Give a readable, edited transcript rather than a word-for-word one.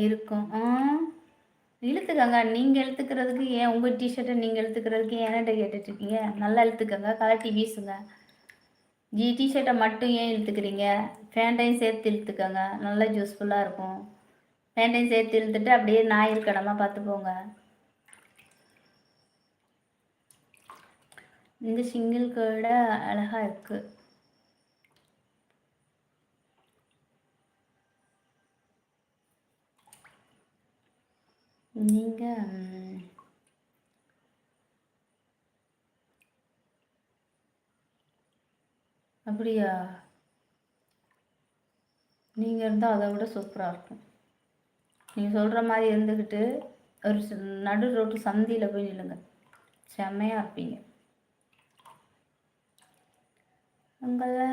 இருக்கும். இழுத்துக்கங்க. நீங்கள் இழுத்துக்கிறதுக்கு ஏன் உங்கள் டிஷர்ட்டை நீங்கள் இழுத்துக்கிறதுக்கு என்கிட்ட கேட்டுட்ருக்கீங்க? நல்லா இழுத்துக்கங்க, கழட்டி வீசுங்க. டிஷர்ட்டை மட்டும் ஏன் இழுத்துக்கிறீங்க? ஃபேண்ட்டையும் சேர்த்து இழுத்துக்கங்க, நல்லா யூஸ்ஃபுல்லாக இருக்கும். ஃபேண்ட்டையும் சேர்த்து இழுத்துட்டு அப்படியே நான் இருக்கணுமா பார்த்து போங்க. இந்த சிங்கிள் கூட அழகாக இருக்குது. நீங்கள் அப்படியா? நீங்கள் இருந்தால் அதை விட சூப்பராக இருக்கும். நீங்கள் சொல்கிற மாதிரி இருந்துக்கிட்டு ஒரு நடு ரோட்டு சந்தியில் போய் நில்லுங்க, செம்மையாக இருப்பீங்க. உங்களை